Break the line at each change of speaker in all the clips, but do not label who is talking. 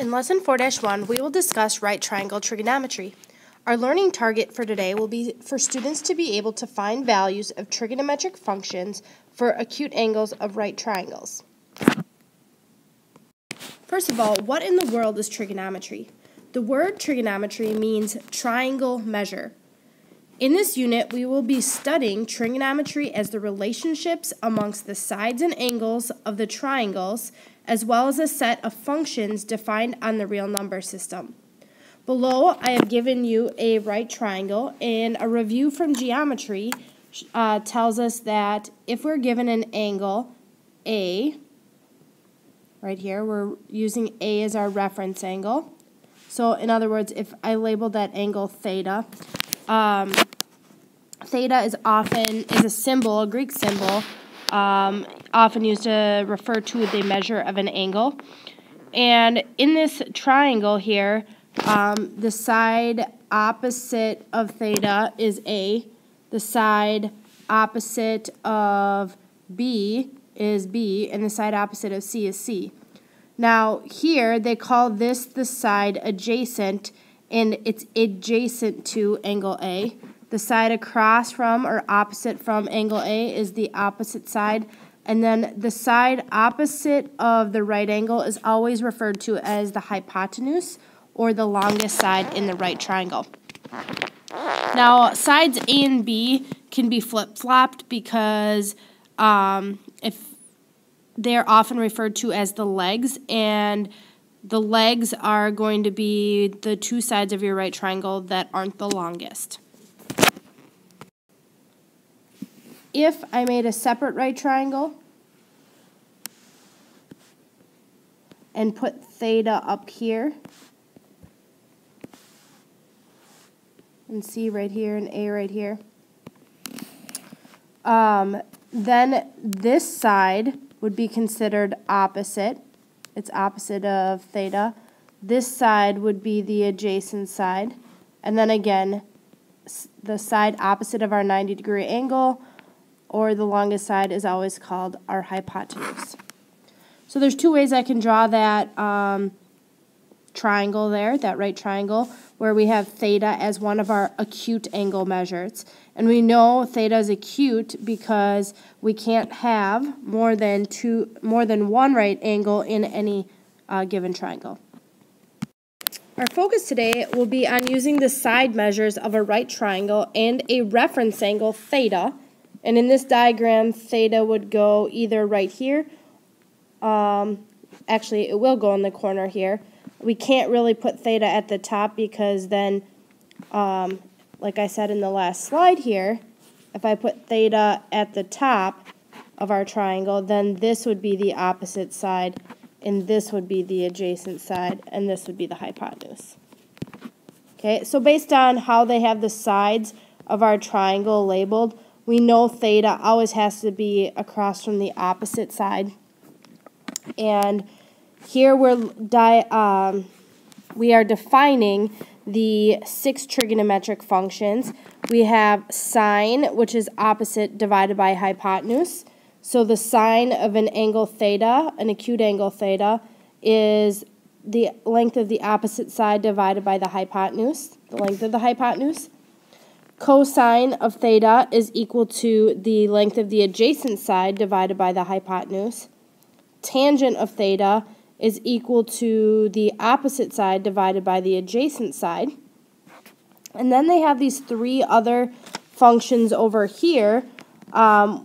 In Lesson 4-1, we will discuss right triangle trigonometry. Our learning target for today will be for students to be able to find values of trigonometric functions for acute angles of right triangles. First of all, what in the world is trigonometry? The word trigonometry means triangle measure. In this unit, we will be studying trigonometry as the relationships amongst the sides and angles of the triangles, as well as a set of functions defined on the real number system. Below, I have given you a right triangle, and a review from geometry tells us that if we're given an angle A, right here, we're using A as our reference angle. So in other words, if I label that angle theta, theta is a symbol, a Greek symbol, often used to refer to the measure of an angle. And in this triangle here, the side opposite of theta is A. The side opposite of B is B, and the side opposite of C is C. Now here they call this the side adjacent, and it's adjacent to angle A. The side across from or opposite from angle A is the opposite side, and then the side opposite of the right angle is always referred to as the hypotenuse, or the longest side in the right triangle. Now, sides A and B can be flip-flopped because if they're often referred to as the legs, and the legs are going to be the two sides of your right triangle that aren't the longest. If I made a separate right triangle and put theta up here, and C right here and A right here, then this side would be considered opposite. It's opposite of theta. This side would be the adjacent side. And then again, the side opposite of our 90-degree angle, or the longest side, is always called our hypotenuse. So there's two ways I can draw that triangle there, that right triangle, where we have theta as one of our acute angle measures. And we know theta is acute because we can't have more than one right angle in any given triangle. Our focus today will be on using the side measures of a right triangle and a reference angle theta. And in this diagram, theta would go either right here. Actually, it will go in the corner here. We can't really put theta at the top because then, like I said in the last slide here, if I put theta at the top of our triangle, then this would be the opposite side, and this would be the adjacent side, and this would be the hypotenuse. Okay, so based on how they have the sides of our triangle labeled, we know theta always has to be across from the opposite side. And here we are defining the 6 trigonometric functions. We have sine, which is opposite divided by hypotenuse. So the sine of an angle theta, an acute angle theta, is the length of the opposite side divided by the hypotenuse, the length of the hypotenuse. Cosine of theta is equal to the length of the adjacent side divided by the hypotenuse. Tangent of theta is equal to the opposite side divided by the adjacent side. And then they have these 3 other functions over here,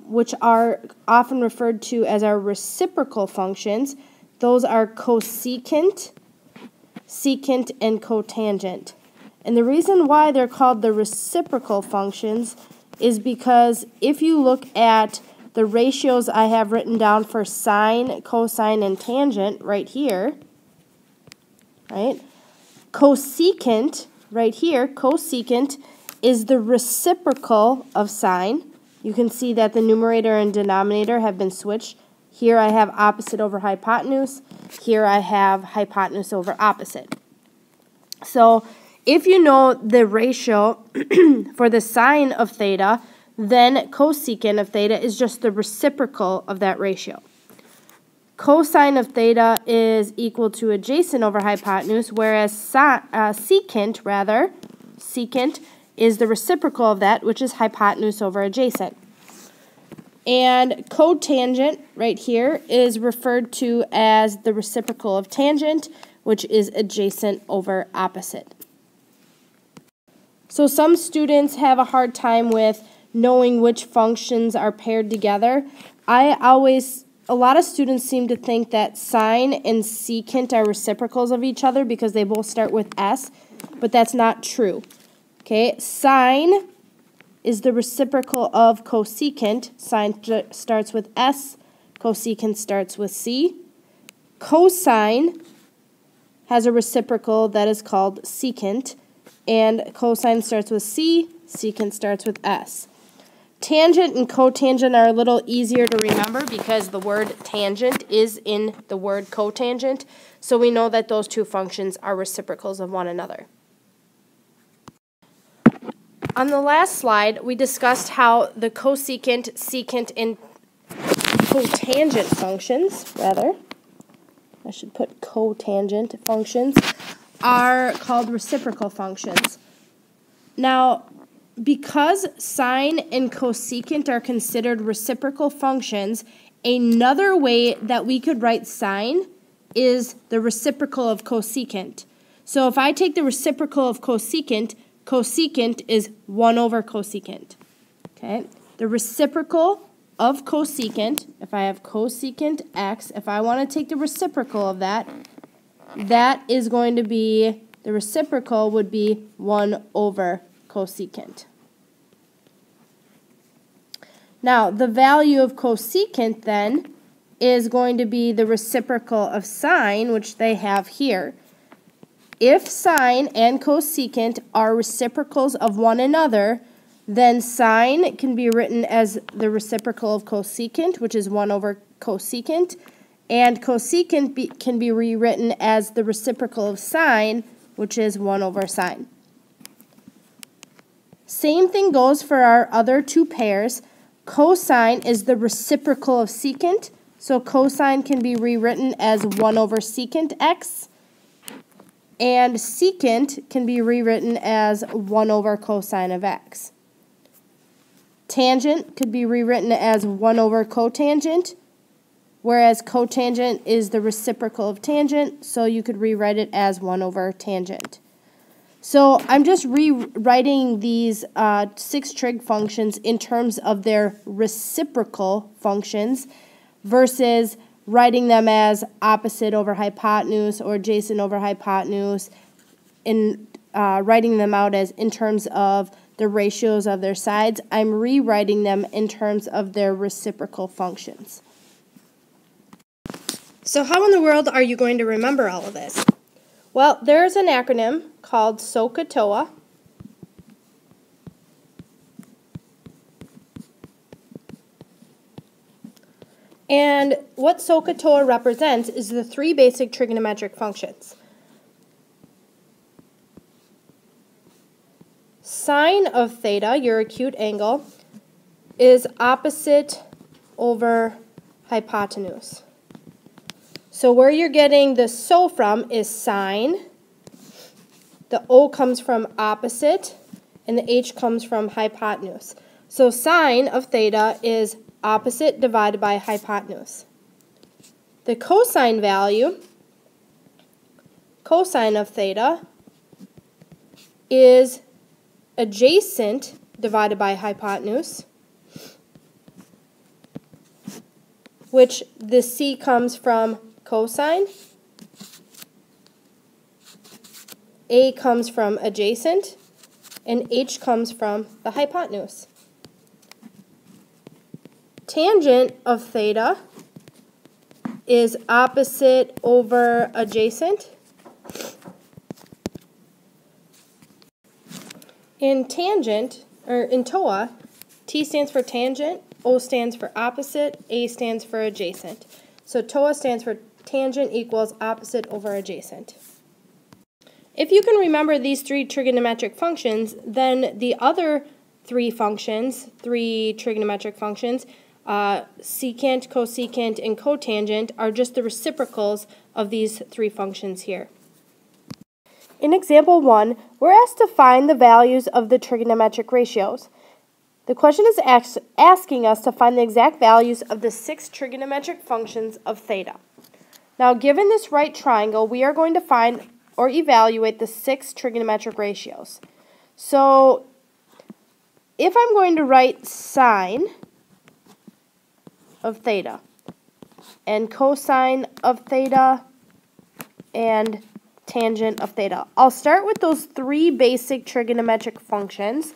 which are often referred to as our reciprocal functions. Those are cosecant, secant, and cotangent. And the reason why they're called the reciprocal functions is because if you look at the ratios I have written down for sine, cosine, and tangent right here, right? Cosecant, right here, cosecant is the reciprocal of sine. You can see that the numerator and denominator have been switched. Here I have opposite over hypotenuse. Here I have hypotenuse over opposite. So if you know the ratio for the sine of theta, then cosecant of theta is just the reciprocal of that ratio. cosine of theta is equal to adjacent over hypotenuse, whereas secant is the reciprocal of that, which is hypotenuse over adjacent. And cotangent right here is referred to as the reciprocal of tangent, which is adjacent over opposite. So some students have a hard time with knowing which functions are paired together. A lot of students seem to think that sine and secant are reciprocals of each other because they both start with s, but that's not true. Okay, sine is the reciprocal of cosecant. Sine starts with s, cosecant starts with c. Cosine has a reciprocal that is called secant, and cosine starts with c, secant starts with s. Tangent and cotangent are a little easier to remember because the word tangent is in the word cotangent, so we know that those two functions are reciprocals of one another. On the last slide, we discussed how the cosecant, secant, and cotangent functions, I should put cotangent functions, are called reciprocal functions. Now, because sine and cosecant are considered reciprocal functions, another way that we could write sine is the reciprocal of cosecant. So if I take the reciprocal of cosecant, cosecant is 1 over cosecant. Okay? The reciprocal of cosecant, if I have cosecant x, if I want to take the reciprocal of that, that is going to be, the reciprocal would be 1 over cosecant. Now, the value of cosecant then is going to be the reciprocal of sine, which they have here. If sine and cosecant are reciprocals of one another, then sine can be written as the reciprocal of cosecant, which is 1 over cosecant, and cosecant can be rewritten as the reciprocal of sine, which is 1 over sine. Same thing goes for our other two pairs. Cosine is the reciprocal of secant, so cosine can be rewritten as 1 over secant x, and secant can be rewritten as 1 over cosine of x. Tangent could be rewritten as 1 over cotangent, whereas cotangent is the reciprocal of tangent, so you could rewrite it as 1 over tangent. So I'm just rewriting these 6 trig functions in terms of their reciprocal functions versus writing them as opposite over hypotenuse or adjacent over hypotenuse, and writing them out as in terms of the ratios of their sides. I'm rewriting them in terms of their reciprocal functions. So how in the world are you going to remember all of this? Well, there's an acronym called SOHCAHTOA. And what SOHCAHTOA represents is the 3 basic trigonometric functions. Sine of theta, your acute angle, is opposite over hypotenuse. So where you're getting the SO from is sine, the O comes from opposite, and the H comes from hypotenuse. So sine of theta is opposite divided by hypotenuse. The cosine value, cosine of theta, is adjacent divided by hypotenuse, which the C comes from cosine, A comes from adjacent, and H comes from the hypotenuse. Tangent of theta is opposite over adjacent. In tangent, or in TOA, T stands for tangent, O stands for opposite, A stands for adjacent. So TOA stands for tangent equals opposite over adjacent. If you can remember these 3 trigonometric functions, then the other 3 trigonometric functions, secant, cosecant, and cotangent are just the reciprocals of these three functions here. In example 1, we're asked to find the values of the trigonometric ratios. The question is asking us to find the exact values of the 6 trigonometric functions of theta. Now, given this right triangle, we are going to find or evaluate the 6 trigonometric ratios. So, if I'm going to write sine of theta and cosine of theta and tangent of theta, I'll start with those 3 basic trigonometric functions.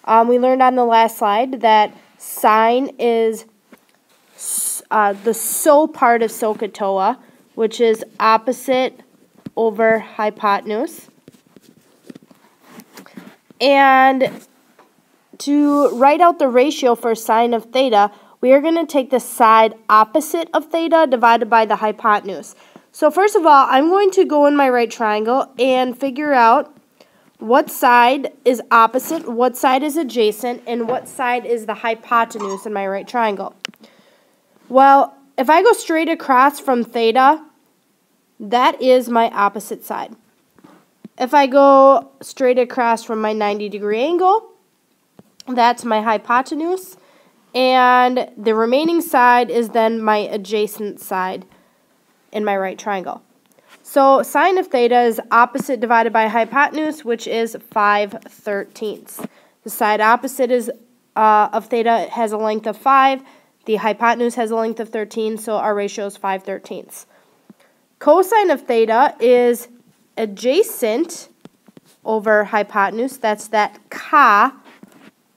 We learned on the last slide that sine is the SO part of SOHCAHTOA, which is opposite over hypotenuse. And to write out the ratio for sine of theta, we are going to take the side opposite of theta divided by the hypotenuse. So first of all, I'm going to go in my right triangle and figure out what side is opposite, what side is adjacent, and what side is the hypotenuse in my right triangle. Well, if I go straight across from theta, that is my opposite side. If I go straight across from my 90-degree angle, that's my hypotenuse, and the remaining side is then my adjacent side in my right triangle. So sine of theta is opposite divided by hypotenuse, which is 5/13. The side opposite of theta has a length of 5. The hypotenuse has a length of 13, so our ratio is 5/13. Cosine of theta is adjacent over hypotenuse. That's that Ka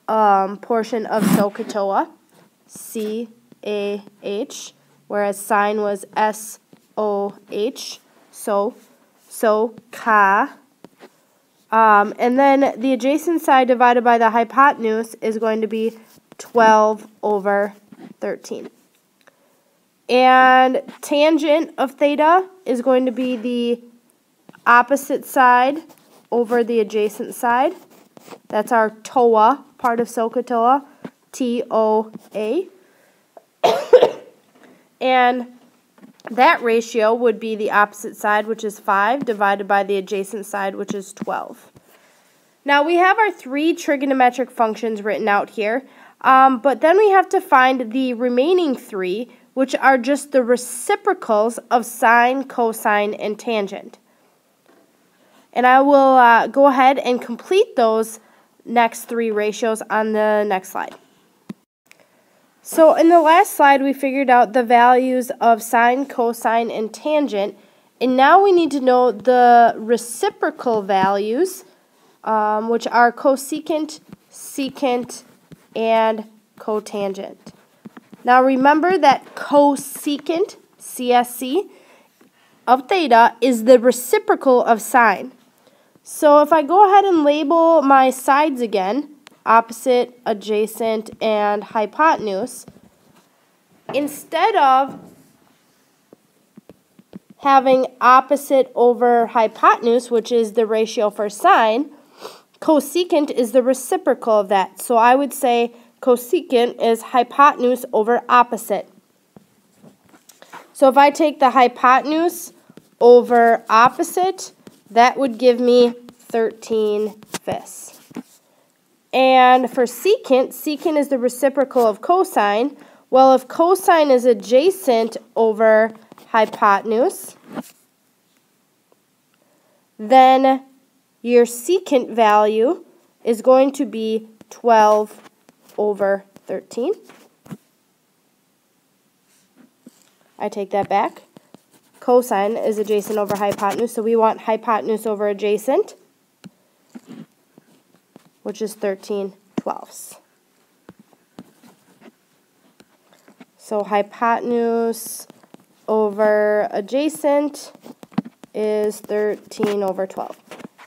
portion of SOHCAHTOA, C-A-H, whereas sine was S-O-H. So Ka. And then the adjacent side divided by the hypotenuse is going to be 12/13. And tangent of theta is going to be the opposite side over the adjacent side. That's our TOA part of SOHCAHTOA, T-O-A. And that ratio would be the opposite side, which is 5, divided by the adjacent side, which is 12. Now, we have our 3 trigonometric functions written out here, but then we have to find the remaining 3, which are just the reciprocals of sine, cosine, and tangent. And I will go ahead and complete those next 3 ratios on the next slide. So in the last slide, we figured out the values of sine, cosine, and tangent. And now we need to know the reciprocal values, which are cosecant, secant, and cotangent. Now remember that cosecant, CSC, of theta is the reciprocal of sine. So if I go ahead and label my sides again, opposite, adjacent, and hypotenuse, instead of having opposite over hypotenuse, which is the ratio for sine, cosecant is the reciprocal of that. So I would say cosecant is hypotenuse over opposite. So if I take the hypotenuse over opposite, that would give me 13/5. And for secant, secant is the reciprocal of cosine. Well, if cosine is adjacent over hypotenuse, then your secant value is going to be 12/13. I take that back. Cosine is adjacent over hypotenuse, so we want hypotenuse over adjacent, which is 13/12. So hypotenuse over adjacent is 13/12.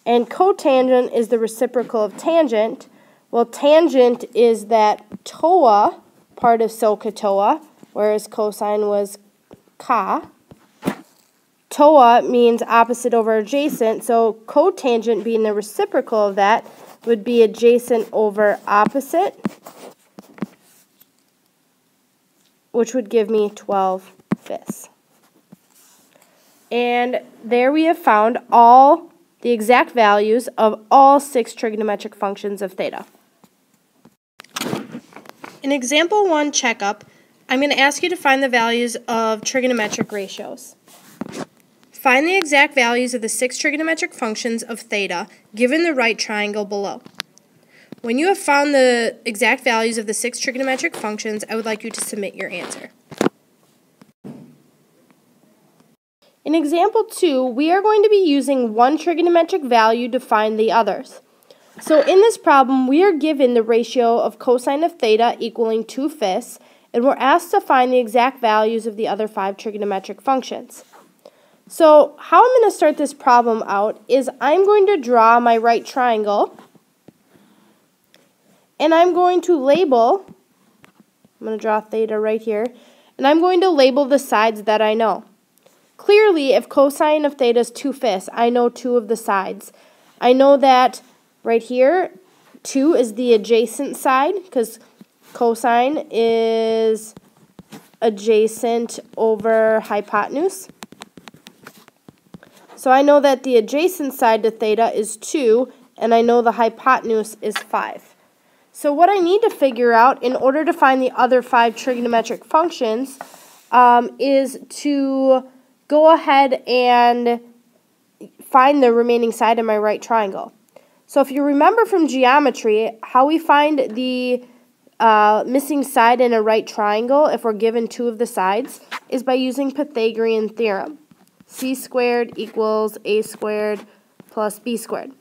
And cotangent is the reciprocal of tangent. Well, tangent is that TOA part of SOHCAHTOA, whereas cosine was Ka. TOA means opposite over adjacent, so cotangent being the reciprocal of that would be adjacent over opposite. which would give me 12/5. And there we have found all the exact values of all 6 trigonometric functions of theta. In example 1 checkup, I'm going to ask you to find the values of trigonometric ratios. Find the exact values of the 6 trigonometric functions of theta given the right triangle below. When you have found the exact values of the 6 trigonometric functions, I would like you to submit your answer. In example 2, we are going to be using one trigonometric value to find the others. So in this problem, we are given the ratio of cosine of theta equaling 2/5, and we're asked to find the exact values of the other 5 trigonometric functions. So how I'm going to start this problem out is I'm going to draw my right triangle, and I'm going to label, I'm going to draw theta right here, and I'm going to label the sides that I know. Clearly, if cosine of theta is 2/5, I know 2 of the sides. I know that right here, 2 is the adjacent side, because cosine is adjacent over hypotenuse. So I know that the adjacent side to theta is 2, and I know the hypotenuse is 5. So what I need to figure out in order to find the other 5 trigonometric functions is to go ahead and find the remaining side of my right triangle. So if you remember from geometry, how we find the missing side in a right triangle if we're given 2 of the sides is by using Pythagorean theorem. C squared equals A squared plus B squared.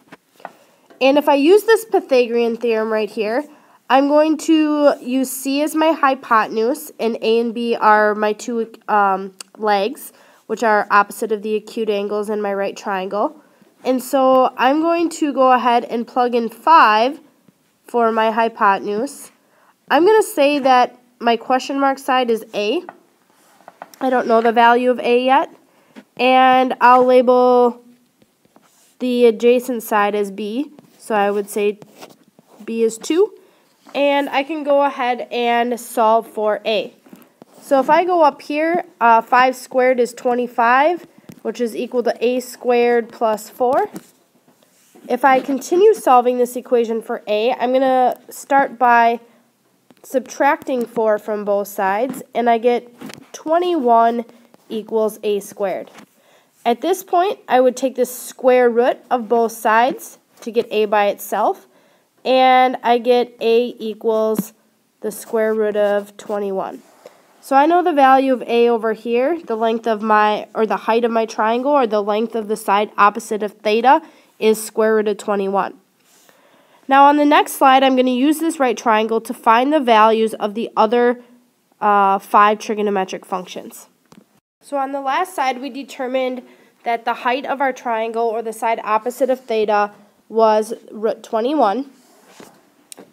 And if I use this Pythagorean theorem right here, I'm going to use C as my hypotenuse, and A and B are my 2 legs, which are opposite of the acute angles in my right triangle. And so I'm going to go ahead and plug in 5 for my hypotenuse. I'm going to say that my question mark side is A. I don't know the value of A yet. And I'll label the adjacent side as B. So I would say B is 2. And I can go ahead and solve for A. So if I go up here, 5 squared is 25, which is equal to A squared plus 4. If I continue solving this equation for A, I'm going to start by subtracting 4 from both sides, and I get 21 equals A squared. At this point, I would take the square root of both sides to get A by itself, and I get A equals the square root of 21. So I know the value of A over here, the length of my, or the height of my triangle, or the length of the side opposite of theta is square root of 21. Now on the next slide, I'm going to use this right triangle to find the values of the other 5 trigonometric functions. So on the last side, we determined that the height of our triangle, or the side opposite of theta, was root 21.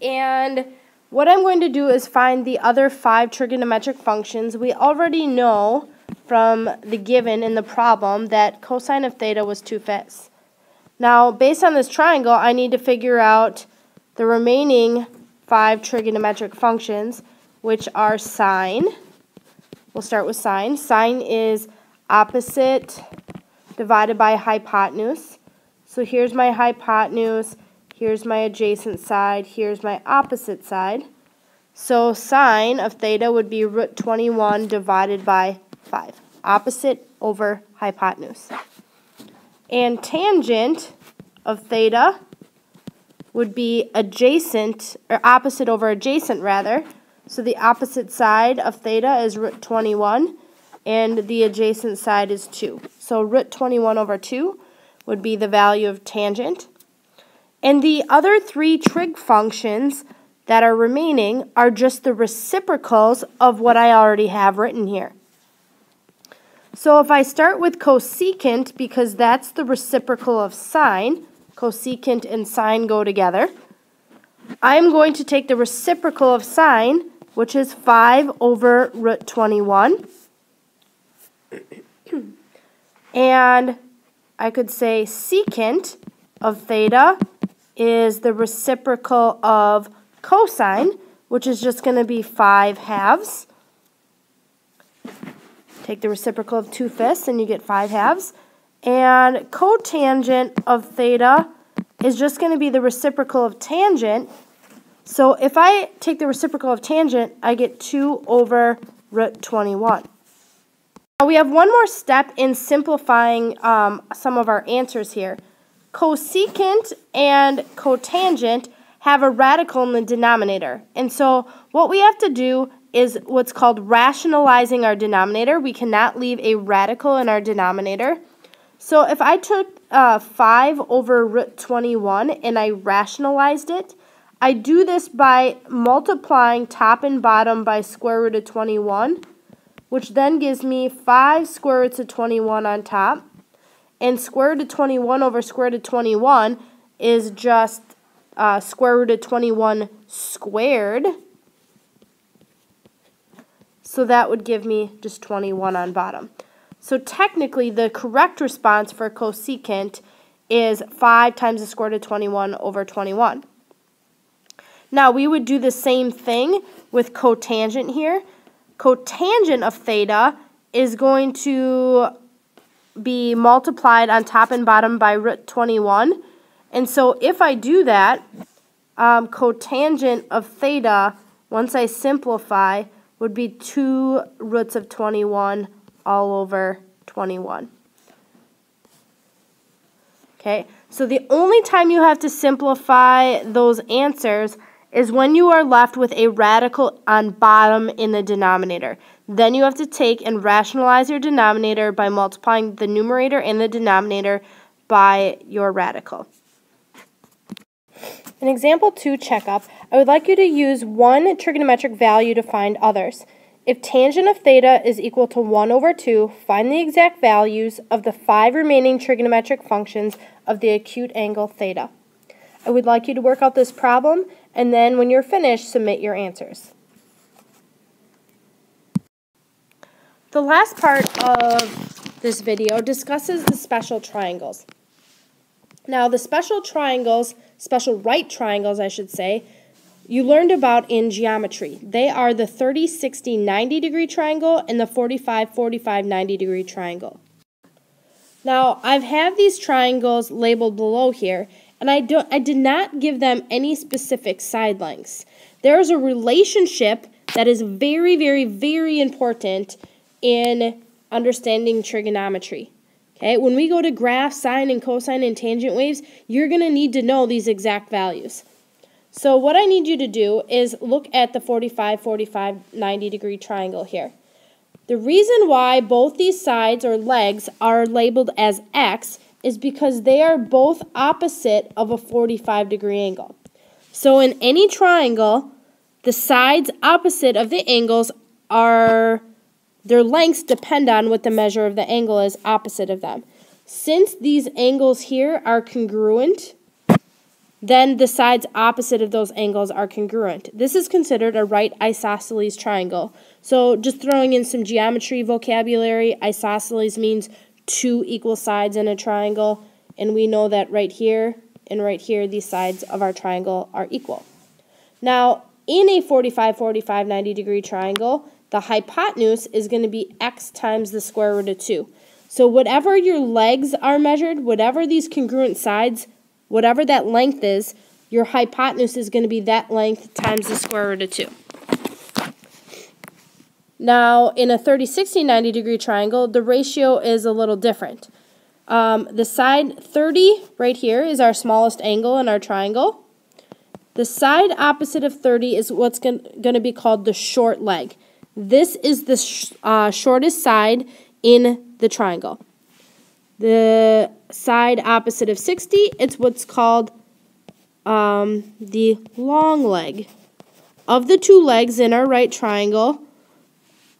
And what I'm going to do is find the other 5 trigonometric functions. We already know from the given in the problem that cosine of theta was 2/5. Now, based on this triangle, I need to figure out the remaining 5 trigonometric functions, which are sine. We'll start with sine. Sine is opposite divided by hypotenuse. So here's my hypotenuse, here's my adjacent side, here's my opposite side. So sine of theta would be root 21 divided by 5. Opposite over hypotenuse. And tangent of theta would be adjacent, or opposite over adjacent rather. So the opposite side of theta is root 21, and the adjacent side is 2. So root 21 over 2 would be the value of tangent. And the other 3 trig functions that are remaining are just the reciprocals of what I already have written here. So if I start with cosecant, because that's the reciprocal of sine, cosecant and sine go together, I'm going to take the reciprocal of sine, which is 5 over root 21. And I could say secant of theta is the reciprocal of cosine, which is just going to be 5 halves. Take the reciprocal of 2/5 and you get 5/2. And cotangent of theta is just going to be the reciprocal of tangent. So if I take the reciprocal of tangent, I get 2/√21. Now we have one more step in simplifying some of our answers here. Cosecant and cotangent have a radical in the denominator. And so what we have to do is what's called rationalizing our denominator. We cannot leave a radical in our denominator. So if I took 5/√21 and I rationalized it, I do this by multiplying top and bottom by square root of 21, which then gives me 5 square roots of 21 on top. And square root of 21 over square root of 21 is just square root of 21 squared. So that would give me just 21 on bottom. So technically, the correct response for cosecant is 5 times the square root of 21 over 21. Now, we would do the same thing with cotangent here. Cotangent of theta is going to be multiplied on top and bottom by root 21. And so if I do that, cotangent of theta, once I simplify, would be 2 roots of 21 all over 21. Okay, so the only time you have to simplify those answers is when you are left with a radical on bottom in the denominator. Then you have to take and rationalize your denominator by multiplying the numerator and the denominator by your radical. In example 2 checkup, I would like you to use one trigonometric value to find others. If tangent of theta is equal to 1/2, find the exact values of the 5 remaining trigonometric functions of the acute angle theta. I would like you to work out this problem, and then when you're finished, submit your answers. The last part of this video discusses the special triangles. Now, the special triangles, special right triangles, I should say, you learned about in geometry. They are the 30, 60, 90 degree triangle and the 45, 45, 90 degree triangle. Now, I've had these triangles labeled below here, and I did not give them any specific side lengths. There is a relationship that is very, very, very important in understanding trigonometry. Okay, when we go to graph, sine, and cosine, and tangent waves, you're going to need to know these exact values. So what I need you to do is look at the 45, 45, 90 degree triangle here. The reason why both these sides or legs are labeled as X is because they are both opposite of a 45 degree angle. So in any triangle, the sides opposite of the angles are, their lengths depend on what the measure of the angle is opposite of them. Since these angles here are congruent, then the sides opposite of those angles are congruent. This is considered a right isosceles triangle. So just throwing in some geometry vocabulary, isosceles means 2 equal sides in a triangle, and we know that right here and right here, these sides of our triangle are equal. Now, in a 45, 45, 90 degree triangle, the hypotenuse is going to be x times the square root of 2. So whatever your legs are measured, whatever these congruent sides, whatever that length is, your hypotenuse is going to be that length times the square root of 2. Now, in a 30, 60, 90 degree triangle, the ratio is a little different. The side 30 right here is our smallest angle in our triangle. The side opposite of 30 is what's going to be called the short leg. This is the shortest side in the triangle. The side opposite of 60, it's what's called the long leg. Of the 2 legs in our right triangle,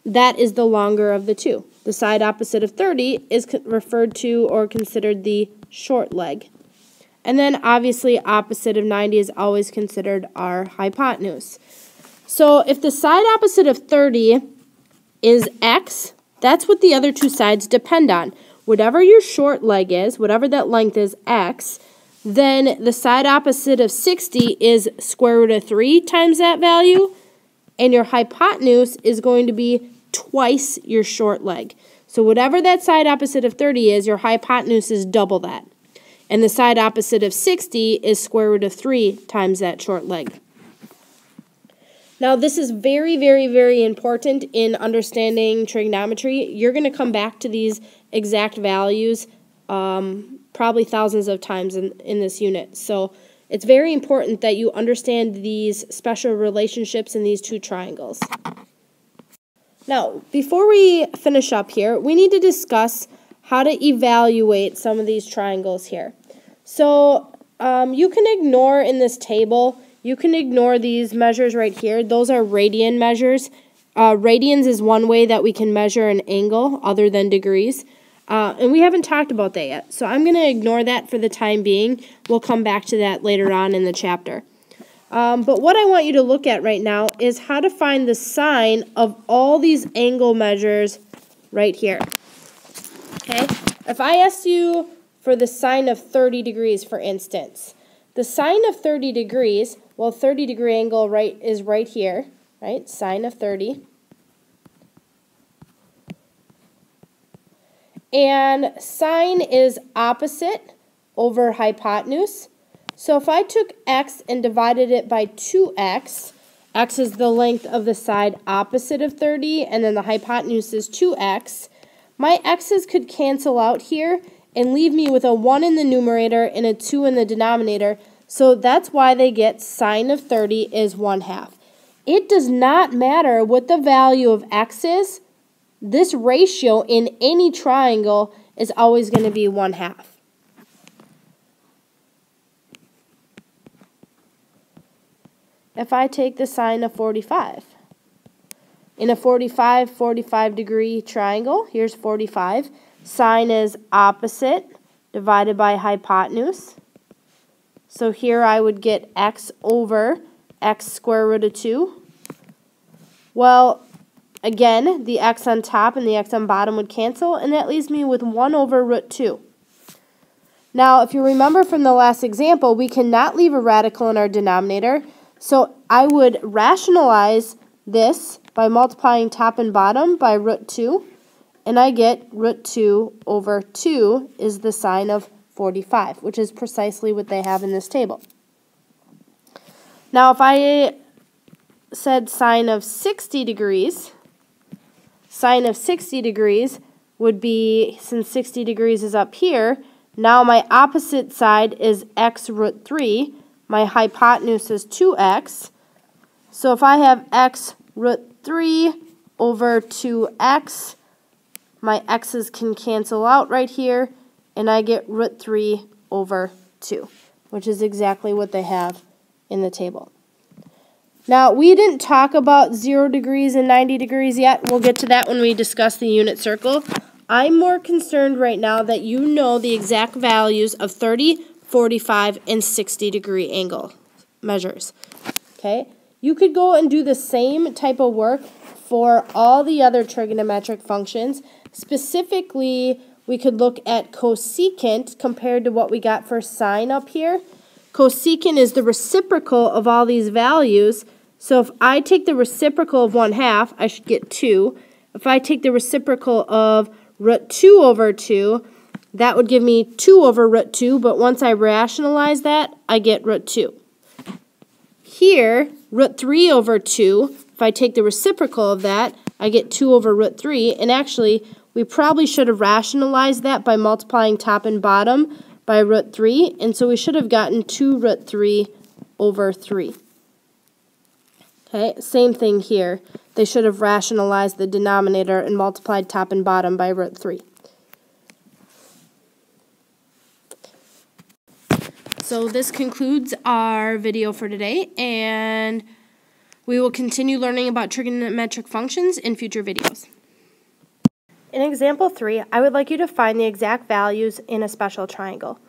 that is the longer of the 2. The side opposite of 30 is referred to or considered the short leg. And then obviously opposite of 90 is always considered our hypotenuse. So if the side opposite of 30 is x, that's what the other 2 sides depend on. Whatever your short leg is, whatever that length is, x, then the side opposite of 60 is square root of 3 times that value, and your hypotenuse is going to be twice your short leg. So whatever that side opposite of 30 is, your hypotenuse is double that. And the side opposite of 60 is square root of 3 times that short leg. Now this is very, very, very important in understanding trigonometry. You're going to come back to these exact values probably thousands of times in this unit. So it's very important that you understand these special relationships in these two triangles. Now, before we finish up here, we need to discuss how to evaluate some of these triangles here. So you can ignore in this table, you can ignore these measures right here. Those are radian measures. Radians is one way that we can measure an angle other than degrees. And we haven't talked about that yet. So I'm going to ignore that for the time being. We'll come back to that later on in the chapter. But what I want you to look at right now is how to find the sine of all these angle measures right here. Okay? If I asked you for the sine of 30 degrees, for instance, the sine of 30 degrees, well, 30-degree angle is right here, right? Sine of 30. And sine is opposite over hypotenuse. So if I took x and divided it by 2x, x is the length of the side opposite of 30, and then the hypotenuse is 2x, my x's could cancel out here and leave me with a 1 in the numerator and a 2 in the denominator. So that's why they get sine of 30 is 1/2. It does not matter what the value of x is. This ratio in any triangle is always going to be 1/2. If I take the sine of 45, in a 45-degree triangle, here's 45, sine is opposite divided by hypotenuse. So here I would get x over x square root of 2. Well, again, the x on top and the x on bottom would cancel, and that leaves me with 1 over root 2. Now, if you remember from the last example, we cannot leave a radical in our denominator, so I would rationalize this by multiplying top and bottom by root 2, and I get root 2 over 2 is the sine of 45, which is precisely what they have in this table. Now, if I said sine of 60 degrees, sine of 60 degrees would be, since 60 degrees is up here, now my opposite side is x root 3. My hypotenuse is 2x. So if I have x root 3 over 2x, my x's can cancel out right here, and I get root 3 over 2, which is exactly what they have in the table. Now, we didn't talk about 0 degrees and 90 degrees yet. We'll get to that when we discuss the unit circle. I'm more concerned right now that you know the exact values of 30, 45, and 60-degree angle measures. Okay? You could go and do the same type of work for all the other trigonometric functions. Specifically, we could look at cosecant compared to what we got for sine up here. Cosecant is the reciprocal of all these values. So if I take the reciprocal of 1/2, I should get 2. If I take the reciprocal of root 2 over 2, that would give me 2 over root 2, but once I rationalize that, I get root 2. Here, root 3 over 2, if I take the reciprocal of that, I get 2 over root 3, and actually, we probably should have rationalized that by multiplying top and bottom by root 3, and so we should have gotten 2 root 3 over 3. Okay, same thing here. They should have rationalized the denominator and multiplied top and bottom by root 3. So this concludes our video for today, and we will continue learning about trigonometric functions in future videos. In example 3, I would like you to find the exact values in a special triangle.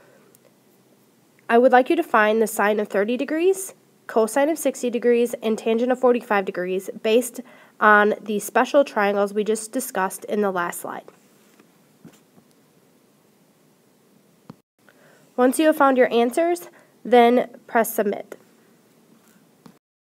I would like you to find the sine of 30 degrees, cosine of 60 degrees, and tangent of 45 degrees based on the special triangles we just discussed in the last slide. Once you have found your answers, then press submit.